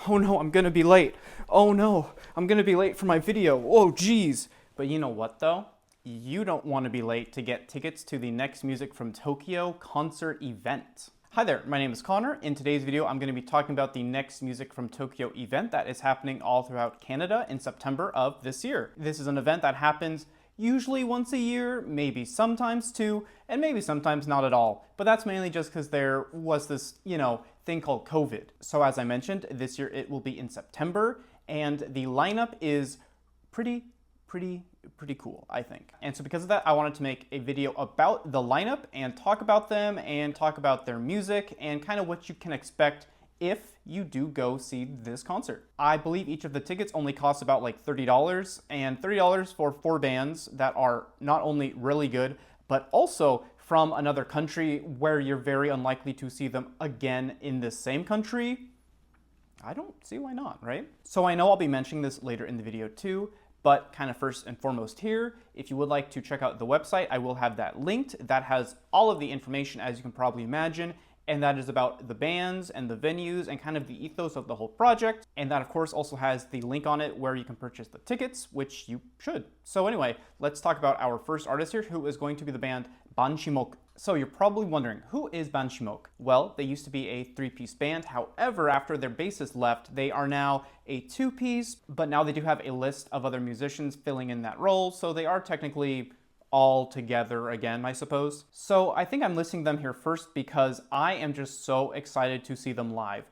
Oh no, I'm gonna be late. Oh no, I'm gonna be late for my video. Oh geez. But you know what though? You don't want to be late to get tickets to the Next Music from Tokyo concert event. Hi there, my name is Connor. In today's video, I'm going to be talking about the Next Music from Tokyo event that is happening all throughout Canada in September of this year. This is an event that happens usually once a year, maybe sometimes two, and maybe sometimes not at all. But that's mainly just because there was this, thing called COVID. So as I mentioned, this year it will be in September, and the lineup is pretty cool, I think. And so because of that, I wanted to make a video about the lineup and talk about them and talk about their music and kind of what you can expect if you do go see this concert. I believe each of the tickets only costs about like $30, and $30 for 4 bands that are not only really good, but also from another country where you're very unlikely to see them again in the same country. I don't see why not, right? So I know I'll be mentioning this later in the video too, but kind of first and foremost here, if you would like to check out the website, I will have that linked. That has all of the information, as you can probably imagine, and that is about the bands and the venues and kind of the ethos of the whole project. And that of course also has the link on it where you can purchase the tickets, which you should. So anyway, let's talk about our first artist here, who is going to be the band Banshimoku. So you're probably wondering, who is Banshimoku? Well, they used to be a 3-piece band. However, after their bassist left, they are now a 2-piece, but now they do have a list of other musicians filling in that role, so they are technically all together again, I suppose. So I think I'm listing them here first because I am just so excited to see them live.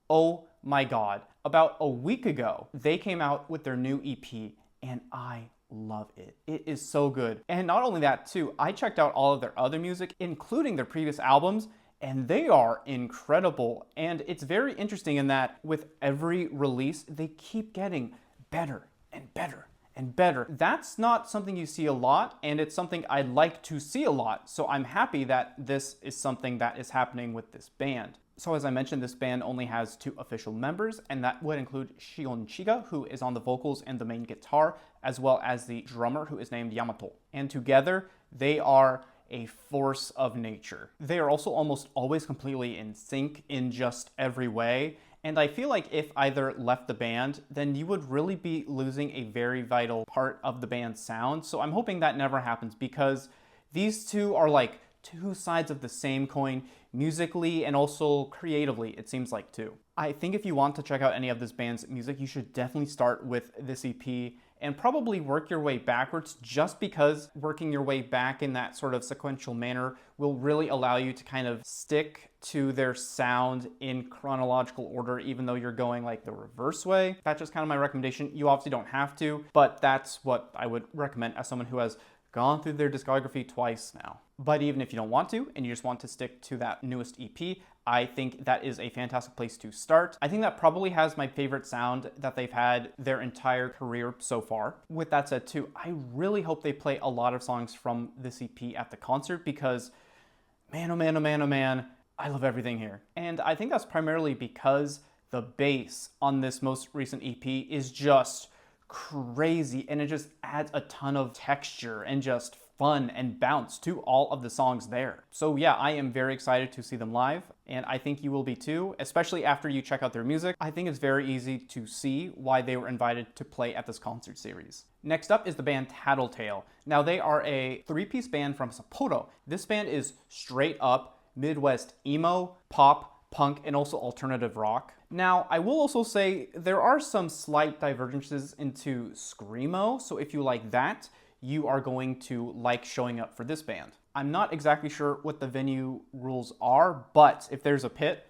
Oh my god. About a week ago, they came out with their new EP, and I love it. It is so good. And not only that too, I checked out all of their other music, including their previous albums, and they are incredible. And it's very interesting in that with every release, they keep getting better and better and better. That's not something you see a lot, and it's something I'd like to see a lot. So I'm happy that this is something that is happening with this band. So as I mentioned, this band only has 2 official members, and that would include Shion Chiga, who is on the vocals and the main guitar, as well as the drummer, who is named Yamato. And together, they are a force of nature. They are also almost always completely in sync in just every way. And I feel like if either left the band, then you would really be losing a very vital part of the band's sound. So I'm hoping that never happens, because these two are like 2 sides of the same coin, musically and also creatively, it seems like too. I think if you want to check out any of this band's music, you should definitely start with this EP and probably work your way backwards, just because working your way back in that sort of sequential manner will really allow you to kind of stick to their sound in chronological order, even though you're going like the reverse way. That's just kind of my recommendation. You obviously don't have to, but that's what I would recommend as someone who has gone through their discography twice now. But even if you don't want to, and you just want to stick to that newest EP, I think that is a fantastic place to start. I think that probably has my favorite sound that they've had their entire career so far. With that said too, I really hope they play a lot of songs from this EP at the concert, because man, oh man, oh man, oh man, I love everything here. And I think that's primarily because the bass on this most recent EP is just crazy, and it just adds a ton of texture and just fun and bounce to all of the songs there. So yeah, I am very excited to see them live, and I think you will be too, especially after you check out their music. I think it's very easy to see why they were invited to play at this concert series. Next up is the band Tattletale. Now they are a 3-piece band from Sapporo. This band is straight up Midwest emo, pop, punk, and also alternative rock. Now, I will also say there are some slight divergences into screamo, so if you like that, you are going to like showing up for this band. I'm not exactly sure what the venue rules are, but if there's a pit,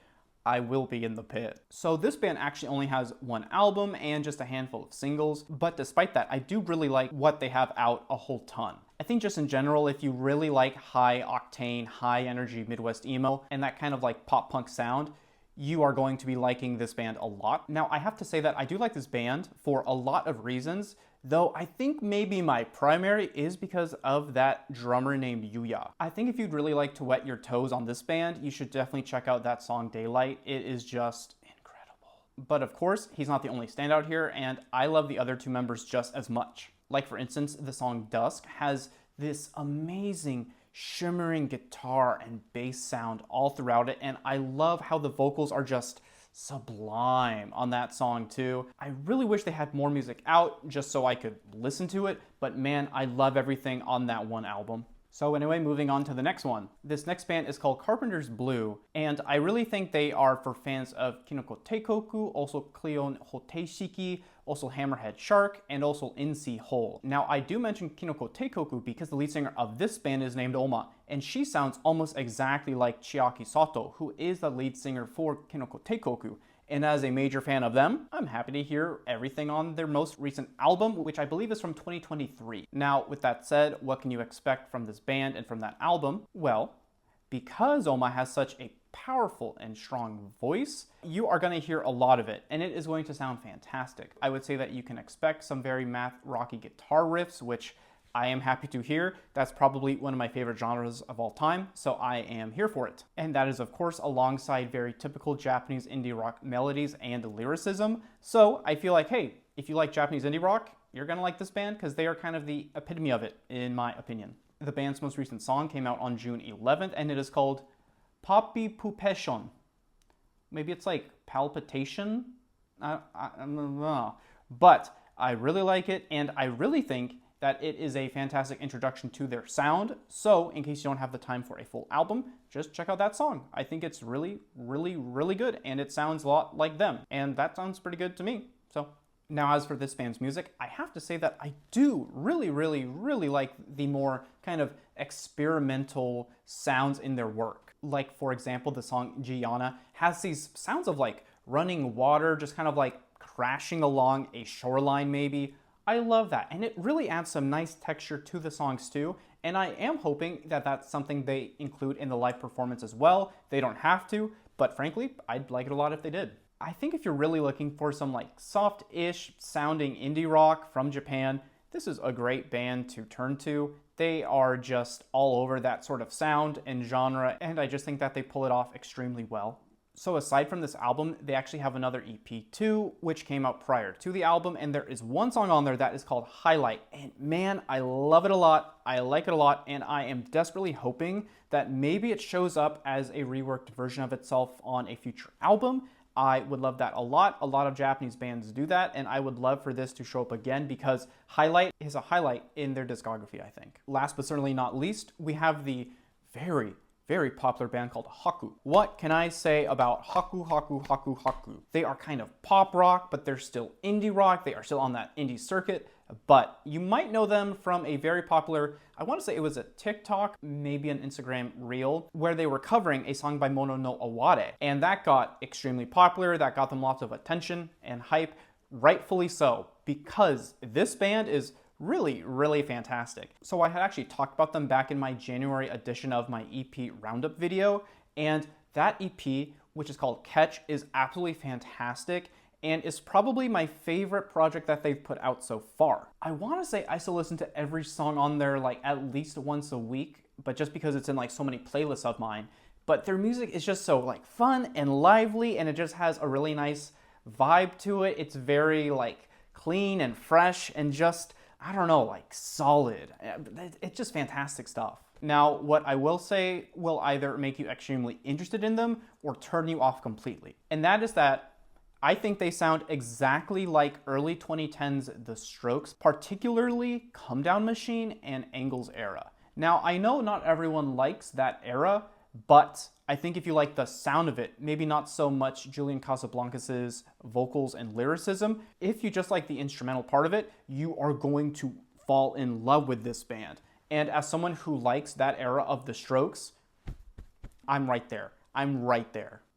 I will be in the pit. So this band actually only has 1 album and just a handful of singles, but despite that, I do really like what they have out a whole ton. I think just in general, if you really like high octane, high energy Midwest emo and that kind of like pop punk sound, you are going to be liking this band a lot. Now, I have to say that I do like this band for a lot of reasons, though I think maybe my primary is because of that drummer named Yuya. I think if you'd really like to wet your toes on this band, you should definitely check out that song Daylight. It is just incredible. But of course, he's not the only standout here, and I love the other 2 members just as much. Like for instance, the song Dusk has this amazing shimmering guitar and bass sound all throughout it, and I love how the vocals are just sublime on that song too. I really wish they had more music out just so I could listen to it, but man, I love everything on that one album. So anyway, moving on to the next one. This next band is called Carpenter'sBlue, and I really think they are for fans of Kinoko Teikoku, also Cleon Hoteishiki, also Hammerhead Shark, and also NC Hole. Now, I do mention Kinoko Teikoku because the lead singer of this band is named Oma, and she sounds almost exactly like Chiaki Sato, who is the lead singer for Kinoko Teikoku. And as a major fan of them, I'm happy to hear everything on their most recent album, which I believe is from 2023. Now, with that said, what can you expect from this band and from that album? Well, because Oma has such a powerful and strong voice, you are going to hear a lot of it, and it is going to sound fantastic. I would say that you can expect some very math rocky guitar riffs, which I am happy to hear. That's probably one of my favorite genres of all time, so I am here for it. And that is, of course, alongside very typical Japanese indie rock melodies and lyricism. So I feel like, hey, if you like Japanese indie rock, you're gonna like this band because they are kind of the epitome of it, in my opinion. The band's most recent song came out on June 11th, and it is called Poppy Pupeshon. Maybe it's like palpitation? I don't know. But I really like it, and I really think that it is a fantastic introduction to their sound. So in case you don't have the time for a full album, just check out that song. I think it's really, really, really good, and it sounds a lot like them, and that sounds pretty good to me. So now, as for this band's music, I have to say that I do really, really, really like the more kind of experimental sounds in their work. Like, for example, the song Gianna has these sounds of like running water, just kind of like crashing along a shoreline maybe. I love that, and it really adds some nice texture to the songs too, and I am hoping that that's something they include in the live performance as well. They don't have to, but frankly, I'd like it a lot if they did. I think if you're really looking for some like soft-ish sounding indie rock from Japan, this is a great band to turn to. They are just all over that sort of sound and genre, and I just think that they pull it off extremely well. So aside from this album, they actually have another EP too, which came out prior to the album, and there is one song on there that is called Highlight, and man, I love it a lot, I like it a lot, and I am desperately hoping that maybe it shows up as a reworked version of itself on a future album. I would love that a lot. A lot of Japanese bands do that, and I would love for this to show up again because Highlight is a highlight in their discography, I think. Last but certainly not least, we have the very popular band called Haku. What can I say about Haku? They are kind of pop rock, but they're still indie rock. They are still on that indie circuit, but you might know them from a very popular, I want to say it was a TikTok, maybe an Instagram reel, where they were covering a song by Mono no Aware, and that got extremely popular. That got them lots of attention and hype, rightfully so, because this band is really fantastic. So I had actually talked about them back in my January edition of my EP roundup video, and that EP, which is called Catch, is absolutely fantastic and is probably my favorite project that they've put out so far. I want to say I still listen to every song on there like at least once a week, but just because it's in like so many playlists of mine. But their music is just so like fun and lively, and it just has a really nice vibe to it. It's very like clean and fresh and just, I don't know, like solid. It's just fantastic stuff. Now, what I will say will either make you extremely interested in them or turn you off completely. And that is that I think they sound exactly like early 2010s The Strokes, particularly Come Down Machine and Angles era. Now, I know not everyone likes that era, but I think if you like the sound of it, maybe not so much Julian Casablancas' vocals and lyricism, if you just like the instrumental part of it, you are going to fall in love with this band. And as someone who likes that era of The Strokes, I'm right there.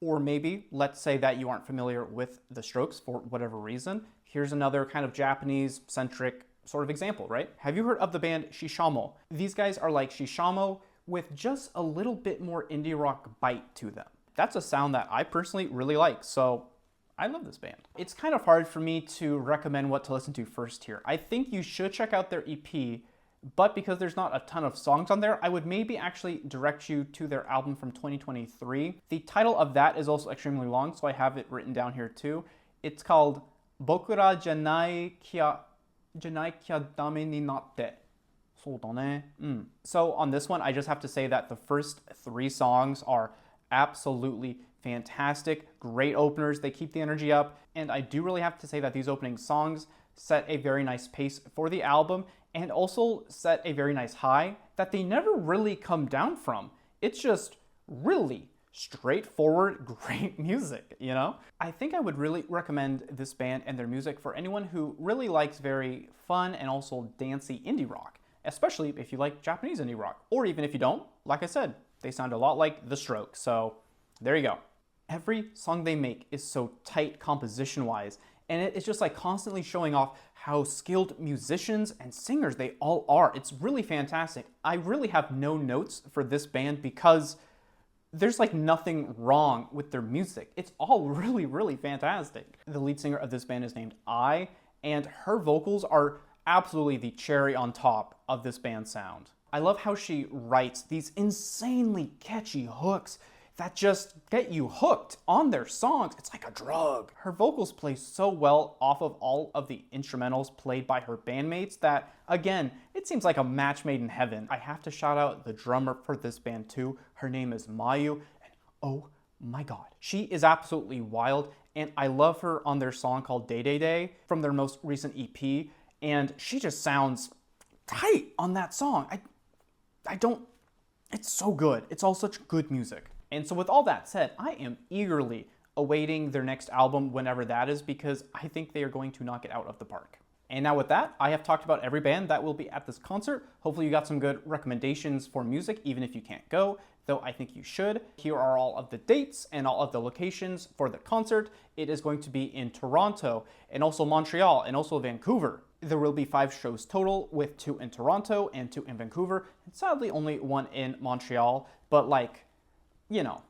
Or maybe, let's say that you aren't familiar with The Strokes for whatever reason. Here's another kind of Japanese-centric sort of example, right? Have you heard of the band Shishamo? These guys are like Shishamo with just a little bit more indie rock bite to them. That's a sound that I personally really like, so I love this band. It's kind of hard for me to recommend what to listen to first here. I think you should check out their EP, but because there's not a ton of songs on there, I would maybe actually direct you to their album from 2023. The title of that is also extremely long, so I have it written down here too. It's called Bokura Janai Kya Dame ni Natte. So on this one, I just have to say that the first 3 songs are absolutely fantastic, great openers. They keep the energy up, and I do really have to say that these opening songs set a very nice pace for the album and also set a very nice high that they never really come down from. It's just really straightforward, great music, you know? I think I would really recommend this band and their music for anyone who really likes very fun and also dancey indie rock, especially if you like Japanese indie rock. Or even if you don't, like I said, they sound a lot like The Strokes, so there you go. Every song they make is so tight composition-wise, and it's just like constantly showing off how skilled musicians and singers they all are. It's really fantastic. I really have no notes for this band because there's like nothing wrong with their music. It's all really, really fantastic. The lead singer of this band is named Ai, and her vocals are absolutely the cherry on top of this band's sound. I love how she writes these insanely catchy hooks that just get you hooked on their songs. It's like a drug. Her vocals play so well off of all of the instrumentals played by her bandmates that, again, it seems like a match made in heaven. I have to shout out the drummer for this band too. Her name is Mayu, and oh my god, she is absolutely wild, and I love her on their song called Day Day Day from their most recent EP, and she just sounds tight on that song. It's so good. It's all such good music. And so with all that said, I am eagerly awaiting their next album whenever that is because I think they are going to knock it out of the park. And now with that, I have talked about every band that will be at this concert. Hopefully you got some good recommendations for music, even if you can't go, though I think you should. Here are all of the dates and all of the locations for the concert. It is going to be in Toronto and also Montreal and also Vancouver. There will be 5 shows total, with 2 in Toronto and 2 in Vancouver, and sadly only 1 in Montreal, but like, you know.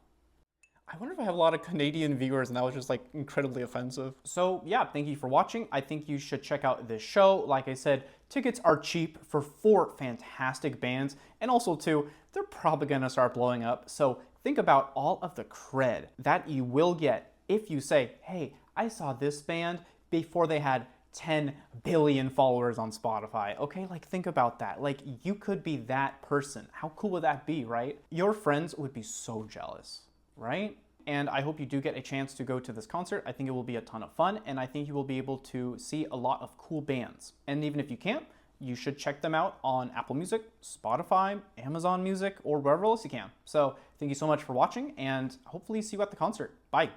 I wonder if I have a lot of Canadian viewers and that was just like incredibly offensive. So yeah, thank you for watching. I think you should check out this show. Like I said, tickets are cheap for 4 fantastic bands, and also too, they're probably gonna start blowing up. So think about all of the cred that you will get if you say, hey, I saw this band before they had 10 billion followers on Spotify. Okay, like think about that. Like you could be that person. How cool would that be, right? Your friends would be so jealous, right? And I hope you do get a chance to go to this concert. I think it will be a ton of fun, and I think you will be able to see a lot of cool bands. And even if you can't, you should check them out on Apple Music, Spotify, Amazon Music, or wherever else you can. So thank you so much for watching, and hopefully see you at the concert. Bye.